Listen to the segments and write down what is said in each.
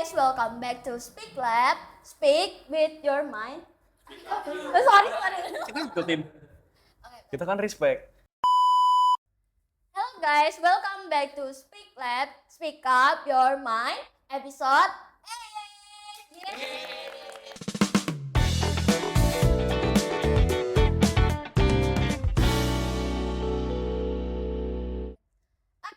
guys, welcome back to Speak Lab. Speak with your mind. Sorry. Kita ikutin. Kita kan respect. Hello guys, welcome back to Speak Lab. Speak up your mind. Episode 8. Yay!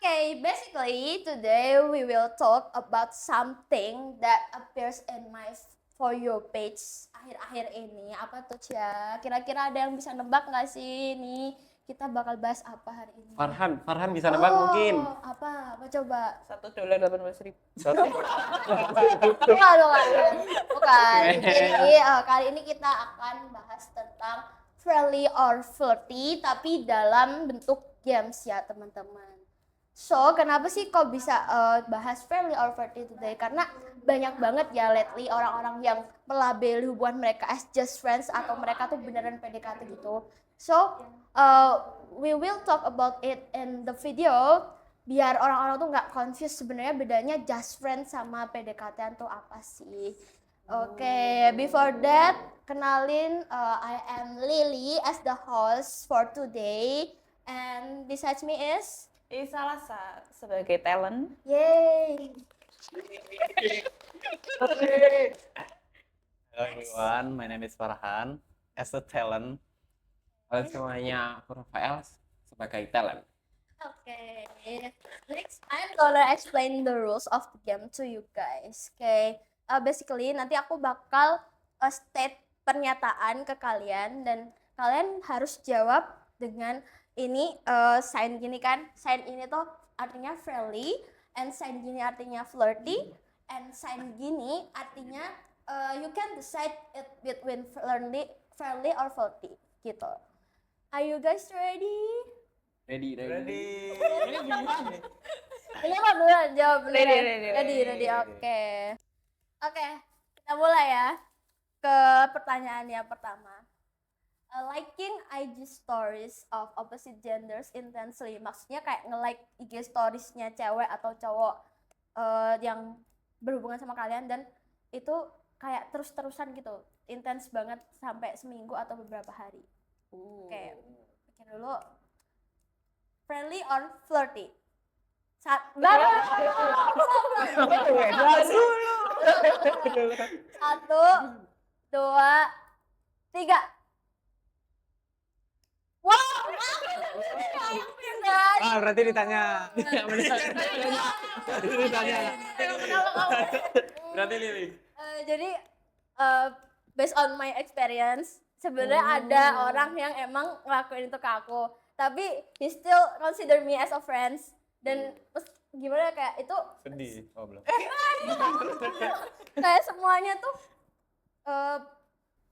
Okay, basically today we will talk about something that appears in my For You page akhir-akhir ini. Apa tuh Cia? Kira-kira ada yang bisa nebak nggak sih ini? Kita bakal bahas apa hari ini? Farhan bisa nebak mungkin. Apa coba? $1.18.000. Bukan. Jadi kali ini kita akan bahas tentang friendly or flirty, tapi dalam bentuk games ya teman-teman. So, kenapa sih kok bisa bahas friendly or flirty today? Karena banyak banget ya lately orang-orang yang melabeli hubungan mereka as just friends atau mereka tuh beneran PDKT gitu. So, we will talk about it in the video biar orang-orang tuh nggak confused sebenarnya bedanya just friends sama PDKT itu apa sih. Oke, before that, kenalin I am Lily as the host for today and besides me is Salasa sebagai talent. Yay! Hello everyone, my name is Farhan as a talent. Halo semuanya, aku Rafael sebagai talent. Okay, next I'm gonna explain the rules of the game to you guys. Okay, basically nanti aku bakal state pernyataan ke kalian dan kalian harus jawab dengan ini sign gini kan. Sign ini tuh artinya friendly, and sign gini artinya flirty, and sign gini artinya you can decide it between friendly or flirty gitu. Are you guys ready? Ready. Ini apa duluan jawab beneran? Ready. Oke, kita mulai ya ke pertanyaannya pertama. Liking IG stories of opposite genders intensely, maksudnya kayak nge-like IG storiesnya cewek atau cowok yang berhubungan sama kalian dan itu kayak terus-terusan gitu, intens banget sampai seminggu atau beberapa hari. Oke, pikir dulu. Friendly or flirty? Satu, dua, tiga. Wow, Berarti ditanya. Berarti Lili. Jadi based on my experience, sebenarnya ada orang yang emang ngelakuin itu ke aku, tapi he still consider me as a friends dan gimana kayak itu Sedih. Oh belum. kayak semuanya tuh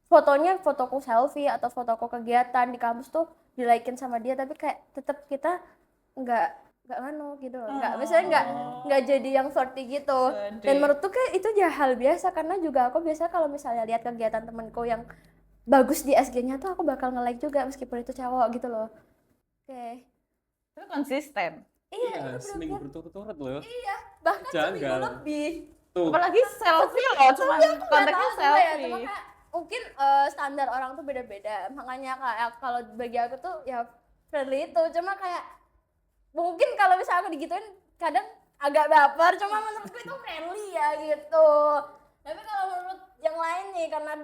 fotonya fotoku selfie atau fotoku kegiatan di kampus tuh di-like-in sama dia, tapi kayak tetap kita nggak gitu loh. Nggak jadi yang flirty gitu. Sedih. Dan menurutku kayak itu ya hal biasa, karena juga aku biasa kalau misalnya lihat kegiatan temenku yang bagus di SG-nya tuh aku bakal nge-like juga meskipun itu cowok gitu loh. Oke. Itu konsisten. Iya, Seminggu berturut-turut loh. bahkan seminggu Janggal. lebih. Tuh. Apalagi selfie loh, cuma konteksnya Cuma selfie. kayak mungkin standar orang tuh beda-beda, makanya kayak kalau bagi aku tuh ya friendly itu, cuma kayak mungkin kalau misalnya aku digituin kadang agak baper, cuma menurutku itu friendly ya gitu. Tapi kalau menurut yang lain nih, karena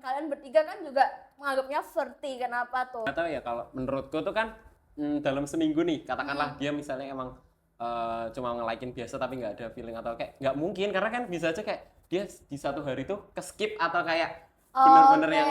kalian bertiga kan juga menganggapnya flirty, kenapa tuh? Gak tahu ya, kalau menurutku tuh kan dalam seminggu nih, katakanlah dia misalnya emang cuma nge-like-in biasa tapi nggak ada feeling atau kayak nggak mungkin, karena kan bisa aja kayak dia di satu hari tuh ke-skip atau kayak bener-bener yang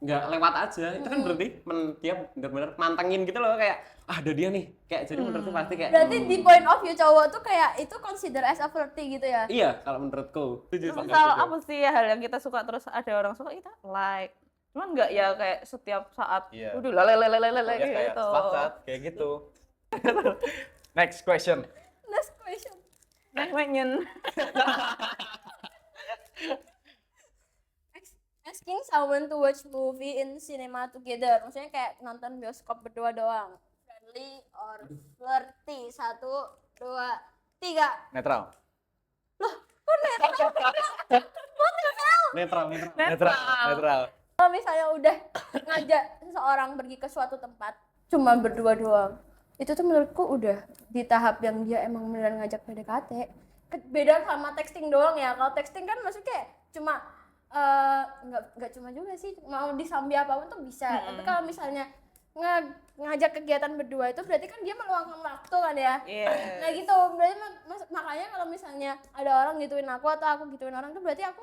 nggak lewat aja. Itu kan berarti dia bener-bener mantengin gitu loh, kayak ada dia nih, kayak jadi menurutku pasti kayak Berarti di point of view cowok tuh kayak itu consider as a flirty gitu ya? iya kalau menurutku. Misal apa sih hal yang kita suka terus ada orang suka kita like. Cuman nggak ya kayak setiap saat Iya. udah lele Kayak gitu. sepakat kayak gitu. Next question. Next question. Nyenyen. Asking someone to watch movie in cinema together, maksudnya kayak nonton bioskop berdua doang. Friendly or flirty? 1, 2, 3. Netral. Loh, kok netral? Netral. Netral. Kalau misalnya udah ngajak seseorang pergi ke suatu tempat cuma berdua doang, itu tuh menurutku udah di tahap yang dia emang beneran ngajak PDKT. Beda sama texting doang ya. Kalau texting kan maksudnya kayak cuma nggak cuma juga sih, mau disambi apapun tuh bisa. Tapi kalau misalnya ngajak kegiatan berdua itu berarti kan dia meluangkan waktu kan ya. Nah gitu, berarti makanya kalau misalnya ada orang gituin aku atau aku gituin orang tuh berarti aku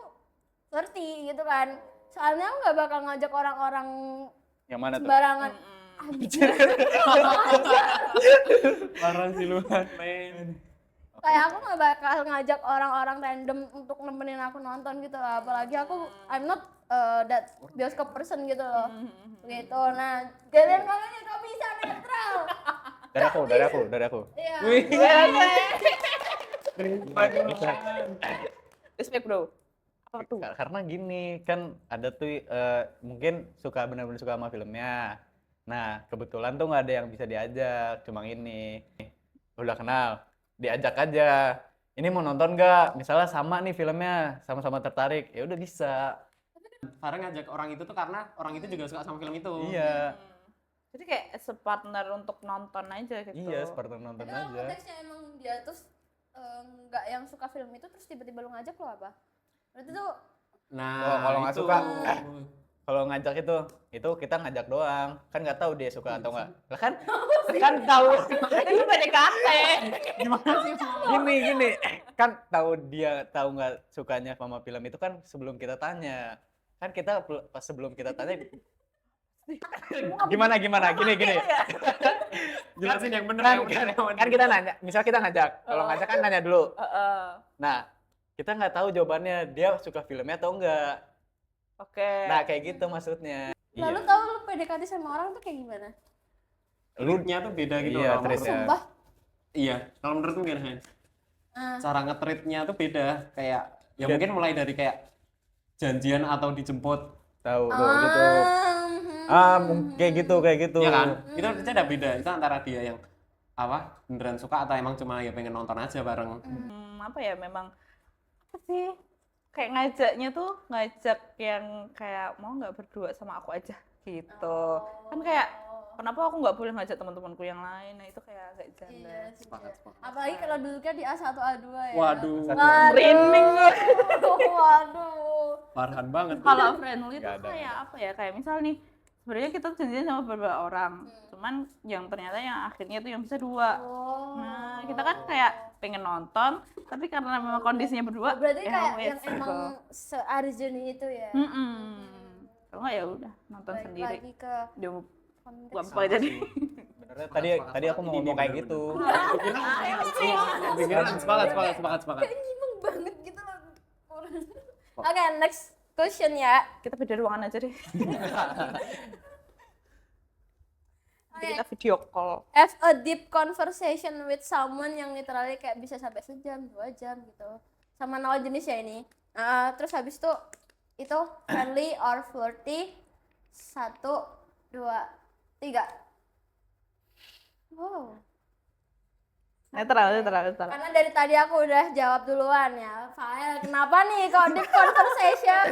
flirty gitu kan. Soalnya aku nggak bakal ngajak orang-orang Yang mana tuh? sembarangan. Anjir. Parah sih lu, men. Kayak aku nggak bakal ngajak orang-orang random untuk nemenin aku nonton gitu loh. Apalagi aku I'm not that bioskop person gitu loh. Gitu. Nah, kalian kok bisa netral? Dari aku. Iya. Respect bro. Apa tuh? Karena gini, kan ada tuh mungkin benar-benar suka sama filmnya. Nah, kebetulan tuh nggak ada yang bisa diajak, cuma ini. Udah kenal, diajak aja. Ini mau nonton nggak? Misalnya sama nih filmnya, sama-sama tertarik, ya udah bisa. Farah ngajak orang itu tuh karena orang itu juga suka sama film itu. Iya, Jadi kayak separtner untuk nonton aja gitu. iya, seperti nonton Tapi kalau aja. konteksnya emang dia terus nggak yang suka film itu terus tiba-tiba lu ngajak lo apa? Berarti tuh Nah, Oh, kalau nggak itu. suka, Kalau ngajak itu kita ngajak doang, kan nggak tahu dia suka atau nggak. Lah kan tahu Itu PDKT. gini kan tahu nggak sukanya sama film itu kan sebelum kita tanya. Kan kita pas sebelum kita tanya gimana gini. Jelasin yang bener. Kan kita nanya, misal kita ngajak. Kalau ngajak kan nanya dulu. Nah, kita nggak tahu jawabannya dia suka filmnya atau enggak. Oke. Nah, kayak gitu maksudnya. lalu tahu lu PDKT sama orang tuh kayak gimana? Look-nya tuh beda gitu Iya, loh. treatnya. Sumpah. Iya, kalau menurutku gimana, Han? Ah. Cara nge-treatnya tuh beda. Kayak, ya Dan- mungkin mulai dari kayak janjian atau dijemput. Tahu gitu. Kayak gitu. Iya kan? Itu udah beda. Itu antara dia yang apa beneran suka atau emang cuma ya pengen nonton aja bareng. Apa ya memang apa sih kayak ngajaknya tuh ngajak yang kayak mau nggak berdua sama aku aja gitu. Kan kayak kenapa aku nggak boleh ngajak teman-temanku yang lain? Nah itu kayak agak janda. Iya sih. Sepakat. Apalagi kalau duduknya di A1 A2 ya. Waduh, Merinding gue. Waduh. parahan banget. Kalau friendly Nggak tuh ada. kayak apa ya? Kayak misal nih sebenarnya kita janjian sama beberapa orang, cuman yang ternyata yang akhirnya tuh yang bisa dua. Oh. Nah kita kan kayak pengen nonton, tapi karena memang kondisinya berdua, Berarti ya kayak wes, yang emang se-urgent itu ya. kalau nggak ya udah nonton Balik sendiri. lagi ke Dia konteks. gampang jadi. Benernya tadi aku mau ngomong kayak gitu. Sepakat. Kayak nyimeng banget gitu loh. Oke, next question ya. Kita beda ruangan aja deh. Nanti Oke. kita video call. Have a deep conversation with someone yang literally kayak bisa sampai sejam, 2 jam gitu. Sama lawan jenis ya ini. Terus habis itu friendly or flirty. 1, 2, 3. Wow. Netral. Karena dari tadi aku udah jawab duluan ya. Fael, kenapa nih kok deep conversation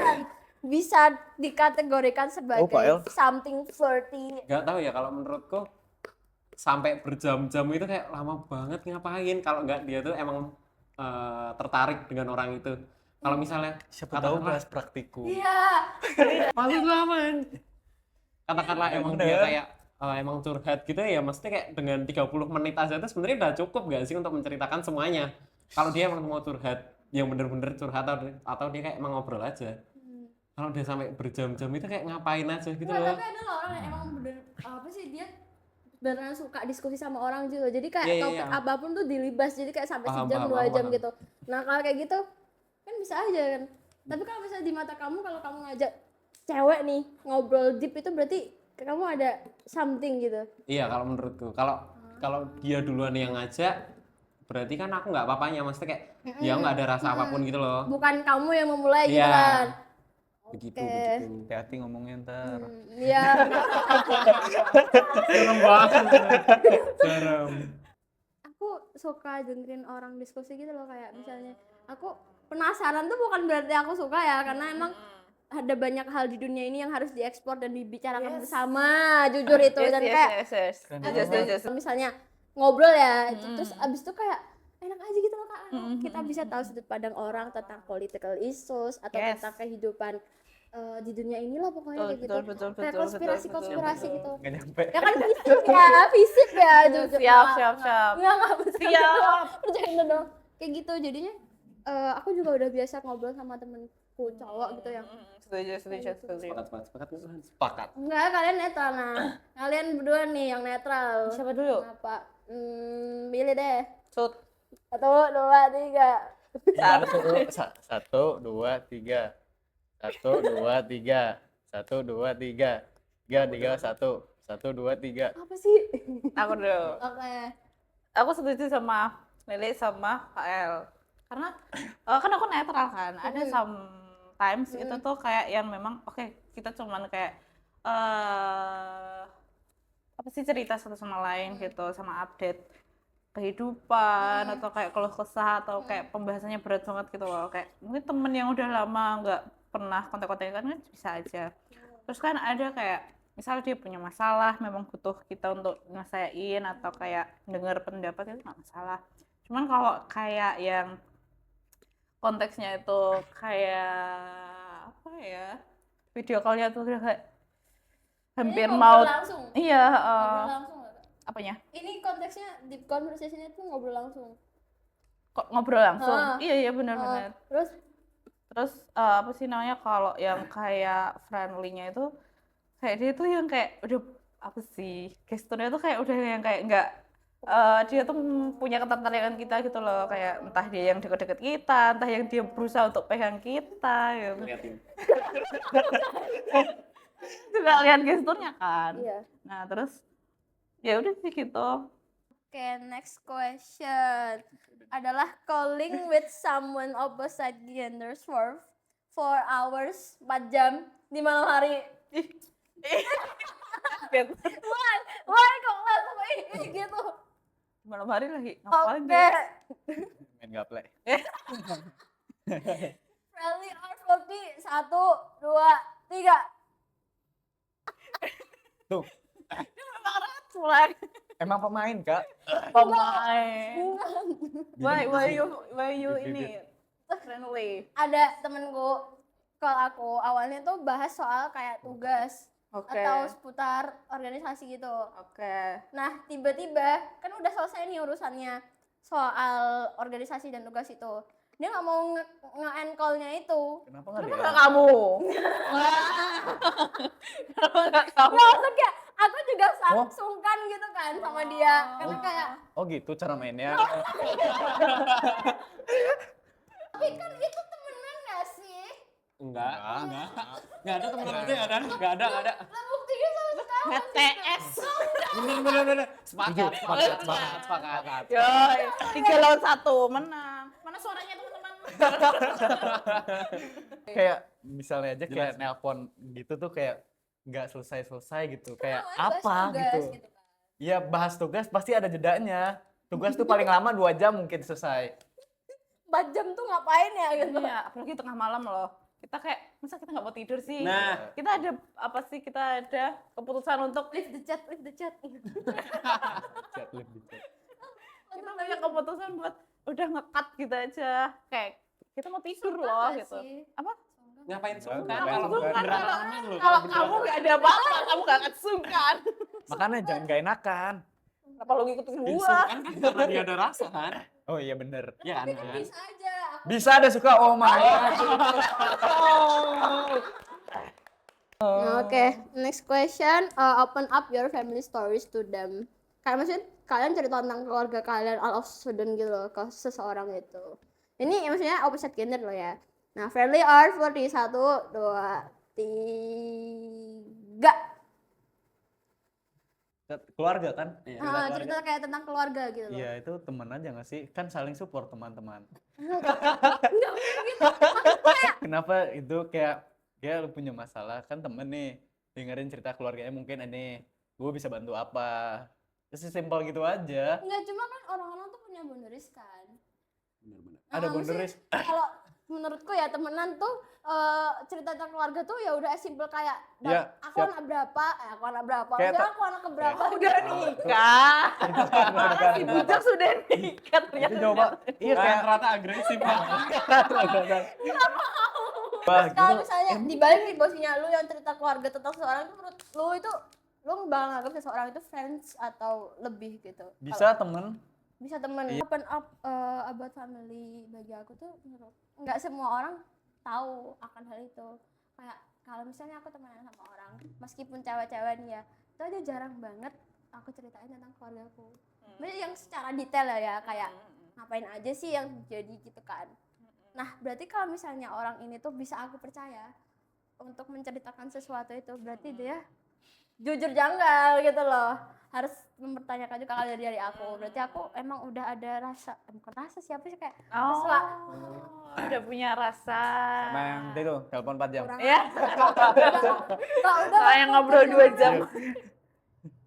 bisa dikategorikan sebagai Fael. something flirty? Gak tahu ya, kalau menurutku sampai berjam-jam itu kayak lama banget ngapain kalau nggak dia tuh emang tertarik dengan orang itu. Kalau misalnya Siapa tahu katakanlah- bahas praktikum. Iya. paling lama. Katakanlah emang dia Bener. kayak emang curhat gitu ya, mesti kayak dengan 30 menit aja tuh sebenarnya udah cukup gak sih untuk menceritakan semuanya. Kalau dia emang mau curhat, yang bener-bener curhat atau dia kayak emang ngobrol aja. Kalau dia sampai berjam-jam itu kayak ngapain aja gitu Nggak, loh. tapi ada loh orang yang emang bener apa sih dia beneran suka diskusi sama orang juga. Jadi kayak Iya, iya, topik iya. apapun tuh dilibas. Jadi kayak sampai Paham, sejam, paham, 2 jam paham. gitu. Nah, kalau kayak gitu kan bisa aja kan. Tapi kalau misalnya di mata kamu kalau kamu ngajak cewek nih ngobrol deep itu berarti kamu ada something gitu. Iya, kalau menurutku. Kalau dia duluan yang ngajak, berarti kan aku nggak apa-apanya, maksudnya kayak ya nggak ada rasa apapun gitu loh. Bukan kamu yang memulai gitu Iya. kan. Begitu. Hati-hati ngomongnya ntar. Iya. Serem banget. Serem. Aku suka dengerin orang diskusi gitu loh kayak misalnya aku penasaran tuh bukan berarti aku suka ya, karena emang ada banyak hal di dunia ini yang harus diekspor dan dibicarakan bersama, jujur itu. Dan kayak misalnya ngobrol ya, terus abis itu kayak enak aja gitu loh Kak. Kita bisa tahu sudut pandang orang tentang political issues atau tentang kehidupan di dunia ini lah pokoknya kayak gitu. Kayak konspirasi gitu. Nggak nyampe. Ya kan fisik ya jujur. Siap. Enggak Siap. percaya dong. Kayak gitu jadinya aku juga udah biasa ngobrol sama temenku cowok gitu yang Setuju. Sepakat. enggak, kalian netral. Nah kalian berdua nih yang netral. Siapa dulu? Kenapa? Pilih deh. Sud. 1, 2, 3. Satu, dua, tiga. 1, 2, 3. 1, 2, 3. 3, 1. 1, 2, 3. Apa sih? Aku dulu. Oke. Aku setuju sama Lili sama Kak El. Karena kan aku netral kan. Ada sometimes itu tuh kayak yang memang oke, kita cuman kayak apa sih cerita satu sama lain gitu, sama update kehidupan atau kayak keluh kesah atau kayak pembahasannya berat banget gitu loh. Kayak mungkin temen yang udah lama nggak pernah kontak-kontakan kan bisa aja. Terus kan ada kayak misalnya dia punya masalah, memang butuh kita untuk nyelesain atau kayak dengar pendapat itu nggak masalah. Cuman kalau kayak yang konteksnya itu kayak apa ya, video call-nya tuh udah kayak hampir Ini mau ngobrol langsung. iya Ngobrol langsung nggak, Kak? apanya Ini konteksnya deep conversation-nya tuh ngobrol langsung. kok ngobrol langsung Ah. iya benar-benar. Terus Apa sih namanya kalau yang kayak friendly-nya itu kayak dia tuh yang kayak udah apa sih gesturnya tuh kayak udah yang kayak enggak dia tuh punya ketertarikan kita gitu loh, kayak entah dia yang deket-deket kita, entah yang dia berusaha untuk pegang kita gitu. Ngeliatin. Juga lihat gesturnya kan. iya. Nah terus ya udah sih gitu. Oke, next question adalah calling with someone opposite genders for 4 hours 4 jam di malam hari. Why kok langsung gitu? Malam hari lagi ngapain Oke, Main gaple. Rally or 40, 1, 2, 3. Tuh, Mulai emang pemain, Kak. pemain. Why you Bibit. ini friendly? Ada temenku kalau aku awalnya tuh bahas soal kayak tugas Oke. atau seputar organisasi gitu. Oke. Nah, tiba-tiba kan udah selesai nih urusannya soal organisasi dan tugas itu. Dia nggak mau nge-end call-nya itu. Kenapa nggak Kenapa dia? nggak kamu? Kenapa nggak kamu? Nggak, maksudnya aku juga sungkan gitu kan sama dia. Karena kayak, Oh gitu cara mainnya. tapi kan itu temenan gak sih? Enggak ada teman aja ya kan? Enggak ada. Lah buktinya sama sekarang. TS. Bener. Sepakat. Yoi, 3 lawan 1 menang. Mana suaranya teman-teman? Kayak misalnya aja kayak nelpon gitu tuh kayak nggak selesai gitu. Kayak Bahas apa tugas gitu. kan. Iya bahas tugas pasti ada jedanya. Tugas tuh paling lama 2 jam mungkin selesai. 4 jam tuh ngapain ya gitu. Iya, apalagi tengah malam loh. Kita kayak, masa kita nggak mau tidur sih? Nah. Kita ada apa sih? Kita ada keputusan untuk Leave the chat. Chat lebih chat. kita punya keputusan buat udah nge-cut gitu aja. Kayak kita mau tidur Sungkan loh gak gitu. sih? Apa? Ngapain sungkan Ngapain kalau sungkan? beneran aman loh. Kalau kamu nggak ada apa-apa, kamu nggak akan sungkan. Makanya jangan gak enakan. Kenapa lu ngikutin gua? Sungkan kan karena dia ada rasa kan? Oh iya bener. Iya Tapi kan kan? bisa aja. Bisa ada suka oh my god. Oke, next question. Open up your family stories to them. Kayak maksudnya kalian cerita tentang keluarga kalian all of sudden gitu loh ke seseorang itu. Ini maksudnya opposite gender loh ya. Nah, friendly or 40, 1, 2, 3. Keluarga kan? Cerita kayak tentang keluarga gitu loh. Iya itu teman aja gak sih? Kan saling support teman-teman. Enggak gitu. Kenapa itu kayak ya lu punya masalah kan temen nih dengerin cerita keluarganya mungkin ini gue bisa bantu apa. Simpel gitu aja. Enggak, cuma kan orang-orang tuh punya boundaries kan. Bener-bener. ada Maksudnya, boundaries. kalau menurutku ya temenan tuh cerita tentang keluarga tuh ya udah simple kayak Iya, aku siap. anak berapa, aku anak berapa, Kayak maksudnya aku anak keberapa Udah gitu. nikah. Si bujang sudah nikah Itu ternyata. coba iya kayak Rata agresif Pak. wah Kalau gitu. misalnya dibalik nih posisinya lu yang cerita keluarga tentang seseorang itu menurut lu itu lu bakal nganggap seseorang itu friends atau lebih gitu. Bisa temen. Bisa temen. Iya. Open up about family bagi aku tuh menurut nggak semua orang tahu akan hal itu. Kayak kalau misalnya aku temenan sama orang meskipun cewek-cewek nih ya itu aja jarang banget aku ceritain tentang keluargaku. Maksudnya yang secara detail ya kayak ngapain aja sih yang jadi gitu kan. Nah berarti kalau misalnya orang ini tuh bisa aku percaya untuk menceritakan sesuatu itu berarti dia jujur janggal gitu loh, harus mempertanyakan juga kalau dari aku, berarti aku emang udah ada rasa, bukan rasa siapa sih kayak Oh, Sesuai. udah punya rasa. Sama yang itu telepon 4 jam. kurang Ya, udah saya ngobrol 2 jam.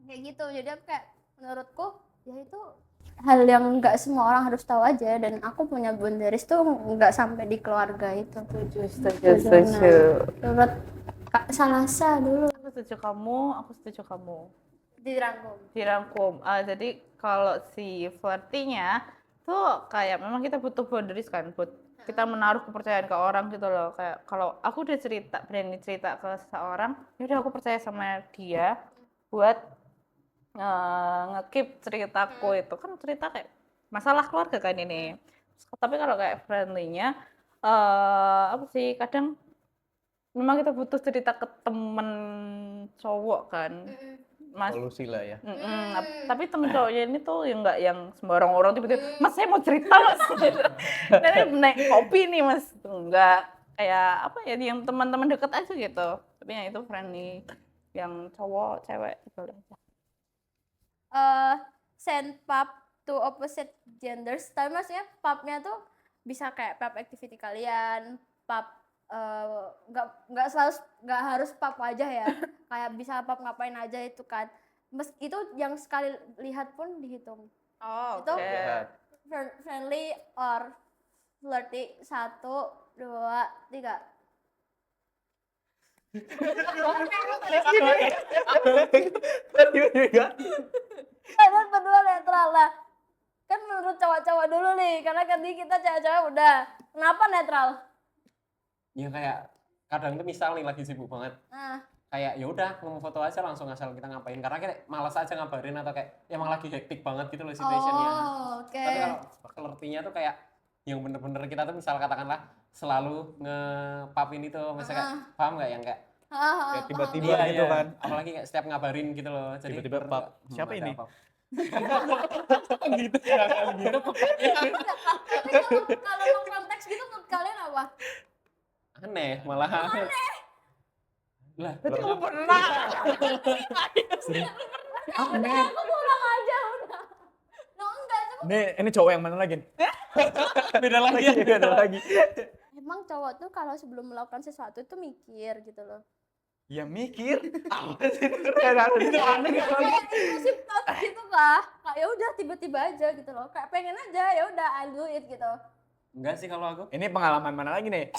kayak gitu. Jadi aku kayak menurutku ya itu hal yang nggak semua orang harus tahu aja, dan aku punya boundaries tuh nggak sampai di keluarga itu. Setuju. Menurut Kak Salasa dulu Aku setuju kamu. dirangkum. Dirangkum. Jadi kalau si flirty-nya tuh kayak memang kita butuh boundaries kan, buat kita menaruh kepercayaan ke orang gitu loh. Kayak kalau aku udah berani cerita ke seseorang, ya udah aku percaya sama dia buat nge-keep ceritaku itu. Kan cerita kayak masalah keluarga kan ini. Tapi kalau kayak friendly-nya apa sih, kadang memang kita butuh cerita ke temen cowok kan. Mas, Solusi lah ya. tapi temen cowoknya ini tuh yang nggak yang sembarang orang tiba-tiba, mas saya mau cerita mas, dari naik kopi nih mas, enggak, kayak apa ya, yang teman-teman deket aja gitu, tapi yang itu friendly, yang cowok cewek boleh aja. Send pub to opposite genders, tapi maksudnya pubnya tuh bisa kayak pub activity kalian, pub nggak harus pub aja ya, kayak bisa pub ngapain aja itu kan, itu yang sekali lihat pun dihitung. Oh, Itu Lihat. friendly or flirty. 1, 2, 3. Kalian berdua netral lah. Kan menurut cowok-cowok dulu nih, karena tadi kita cewek-cewek udah. Kenapa netral? Ya kayak kadang tuh misal nih lagi sibuk banget, Nah, kayak ya udah ngomong foto aja langsung asal kita ngapain, karena kayak malas aja ngabarin atau kayak emang lagi hektik banget gitu loh situationnya. oke. Tapi kalau flirty-nya tuh kayak yang bener-bener kita tuh misal katakanlah selalu nge-pub ini tuh, misalnya kayak, paham nggak yang kayak Kayak tiba-tiba iya, gitu iya. kan. Apalagi kayak setiap ngabarin gitu loh. Jadi Tiba-tiba bener pub. nggak, Siapa ada ini? pub. Gitu ya, gitu. Tapi kalau mau konteks gitu menurut kalian apa? Aneh malah. Lah, Berarti kamu pernah. Aku pulang aja udah. No enggak, cuma Ini cowok yang mana lagi? beda lagi ya. Ada lagi. emang cowok tuh kalau sebelum melakukan sesuatu tuh mikir gitu loh. Ya mikir. Apa sih itu aneh. Kayak impulsive thought gitu kah? Kayak ya udah tiba-tiba aja gitu loh. Kayak pengen aja, ya udah I'll do it gitu. Enggak sih kalau aku. Ini pengalaman mana lagi nih?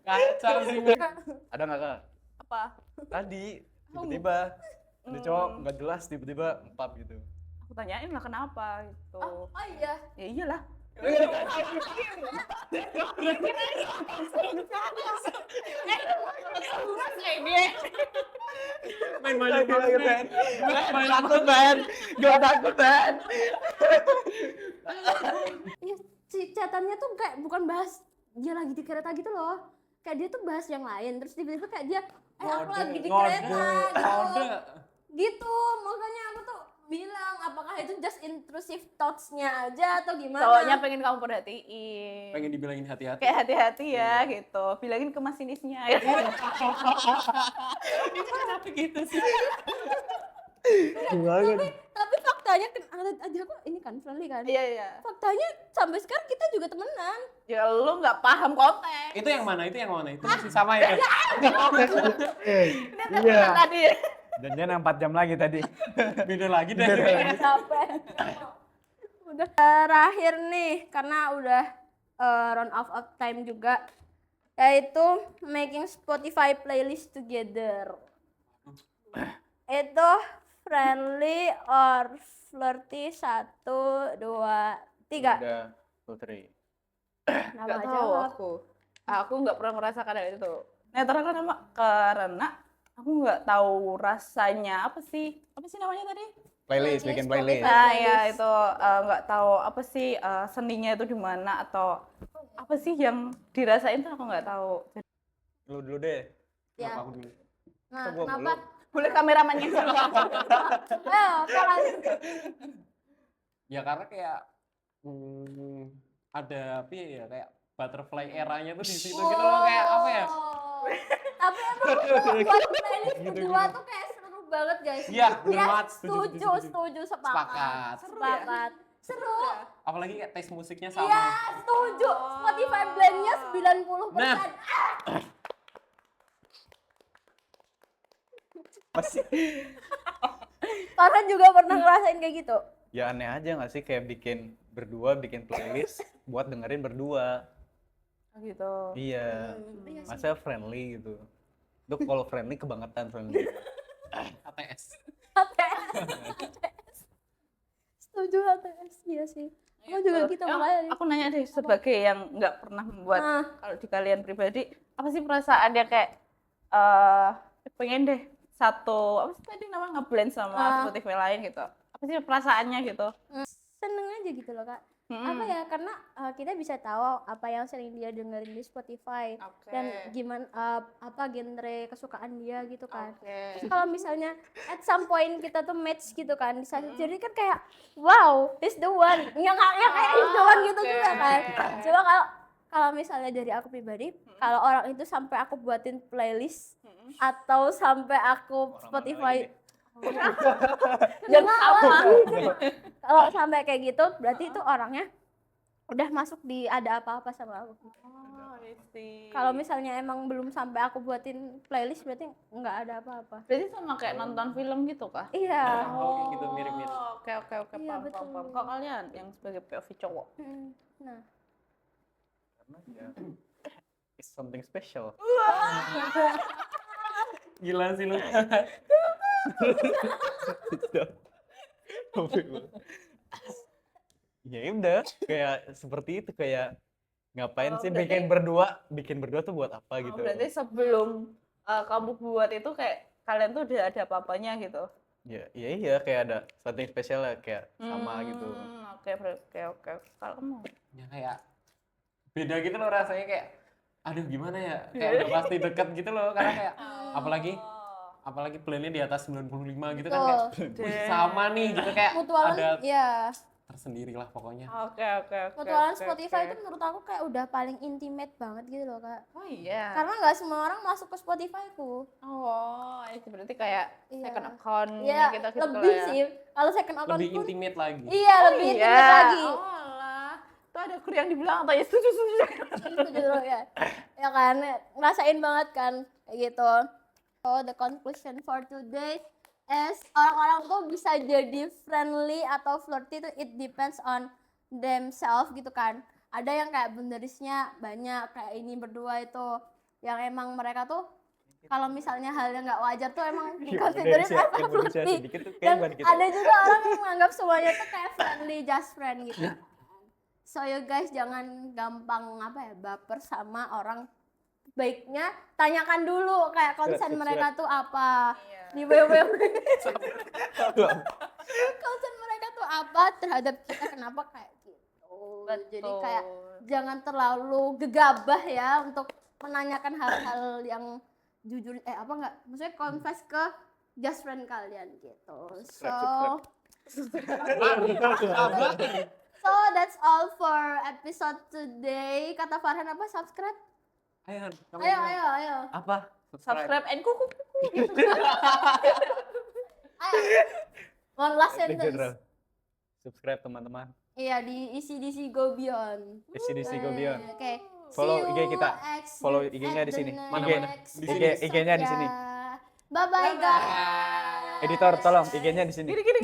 Kacau sih. Ada nggak kak? Apa? Tadi tiba-tiba ada cowok nggak jelas tiba-tiba empap gitu. Aku tanyain lah kenapa gitu. Oh iya. Ya iyalah. Main banyak banget. Ben. Main takut Ben, gak takut Ben. Iya, si chatannya tuh kayak bukan bahas dia lagi di kereta gitu loh. Kayak dia tuh bahas yang lain, terus tiba-tiba kayak dia aku lagi di kereta gitu. Ngode. Gitu, makanya aku tuh bilang apakah itu just intrusive thoughts-nya aja atau gimana? Cowoknya pengen kamu perhatiin. Pengen dibilangin hati-hati. Kayak hati-hati ya gitu. Bilangin ke masinisnya. Itu kenapa gitu sih? Tapi faktanya aja aku ini kan friendly kan. Iya iya. Faktanya sampai sekarang kita juga temenan. Ya lu nggak paham konteks. Itu yang mana? Itu yang mana? Itu masih sama ya? Iya. Tadi. Dan dia 4 jam lagi tadi. Beda lagi deh. Capek. udah terakhir nih karena udah run out of time juga, yaitu making Spotify playlist together. Itu friendly or flirty? 1, 2, 3. Udah, Putri. Nama Nggak tahu jawab. aku nggak pernah merasakan hal itu. Netral karena aku nggak tahu rasanya apa sih namanya tadi. Playlist, Making bikin playlist. Spotify. Nah ya itu nggak tahu apa sih seninya itu di mana atau apa sih yang dirasain tuh aku nggak tahu. Lu dulu deh. Ya. Apa aku dulu? Nah, Kok gua kenapa? Boleh kameramannya Ayo, kalian. Ya karena kayak ada apa ya kayak butterfly eranya tuh di situ gitu loh, kayak apa ya? Tapi emang buat playlist kedua tuh kayak seru banget guys. Iya, bener Ya, banget. setuju, sepakat. Sepakat. Sepakat. Seru. Apalagi kayak taste musiknya Iya, sama. setuju. Spotify blend-nya 90%. Nah. Masih. Farhan juga pernah ngerasain kayak gitu. Ya aneh aja nggak sih kayak bikin playlist buat dengerin berdua. gitu. Iya. Iya sih. Masa friendly gitu. Itu kalau friendly kebangetan friendly. ATS. HTS. Setuju HTS, iya sih. Aku juga gitu makanya. Aku nanya deh sebagai yang nggak pernah membuat Nah. kalau di kalian pribadi apa sih perasaan dia kayak pengen deh satu apa sih tadi namanya ngeblend sama Spotify lain gitu. Apa sih perasaannya gitu? Seneng aja gitu loh kak. Mm-mm. Apa ya, karena kita bisa tahu apa yang sering dia dengerin di Spotify Oke. dan gimana apa genre kesukaan dia gitu kan. Oke. Terus kalau misalnya at some point kita tuh match gitu kan, jadi kan kayak wow, he's the one. Ya kayak he's the one gitu Oke. juga kan. Coba kalau misalnya dari aku pribadi, kalau orang itu sampai aku buatin playlist atau sampai aku Spotify Yang sama. kalau sampai kayak gitu berarti itu orangnya udah masuk di ada apa-apa sama aku. Oh, I see. Kalau misalnya emang belum sampai aku buatin playlist berarti nggak ada apa-apa. berarti sama kayak nonton film gitu kah? Iya. Kayak gitu mirip-mirip. Oh, oke Iya, paham. betul. Kok kalian yang sebagai POV cowok? Nah, Karena ya it's something special. Gila sih lu. Ya udah kayak seperti itu, kayak ngapain Oh, sih berarti- bikin berdua tuh buat apa gitu. Berarti sebelum kamu buat itu kayak kalian tuh udah ada apa-apanya gitu? Ya iya kayak ada something special lah kayak sama gitu. Oke. Kalau kamu? Ya kayak beda gitu loh rasanya, kayak aduh gimana ya, kayak udah pasti deket gitu loh, karena kayak apalagi blendnya di atas 95 gitu kan, kayak wih, sama nih gitu, kayak mutualan ada ya. tersendiri lah pokoknya. Oke. Mutualan Spotify itu menurut aku kayak udah paling intimate banget gitu loh kak. Oh iya. Karena nggak semua orang masuk ke Spotify ku. Oh, itu berarti kayak Iya. second account Iya, gitu lebih ya. sih. Kalau second account Lebih pun, intimate lagi. iya lebih intimate lagi. Oh alah. Tuh ada kur yang dibilang atau ya setuju. Setuju loh ya. Ya kan, ngerasain banget kan kayak gitu. So the conclusion for today is orang-orang tuh bisa jadi friendly atau flirty itu it depends on themselves gitu kan. Ada yang kayak benerisnya banyak kayak ini berdua itu yang emang mereka tuh kalau misalnya hal yang nggak wajar tuh emang dikonsiderin as flirty. Sedikit tuh Dan kayak buat kita. ada juga orang yang menganggap semuanya tuh kayak friendly, just friend gitu. So you guys jangan gampang baper sama orang. Baiknya tanyakan dulu kayak konsen mereka tuh apa. Di www. Konsen mereka tuh apa terhadap kita, kenapa kayak gitu. Jadi kayak jangan terlalu gegabah ya untuk menanyakan hal-hal yang jujur maksudnya confess ke just friend kalian gitu. So that's all for episode today. Kata Farhan apa? Subscribe. Ayo, kamu Ayo. Apa? Subscribe and kuku. Ayo. One last Thank you, sentence. Dra. Subscribe teman-teman. Iya di ECDC Go Beyond. SCDC Go Beyond. Oke. Follow IG kita. Follow IG-nya di sini. IG-nya di sini. Bye bye guys. Editor tolong IG-nya di sini. Gini.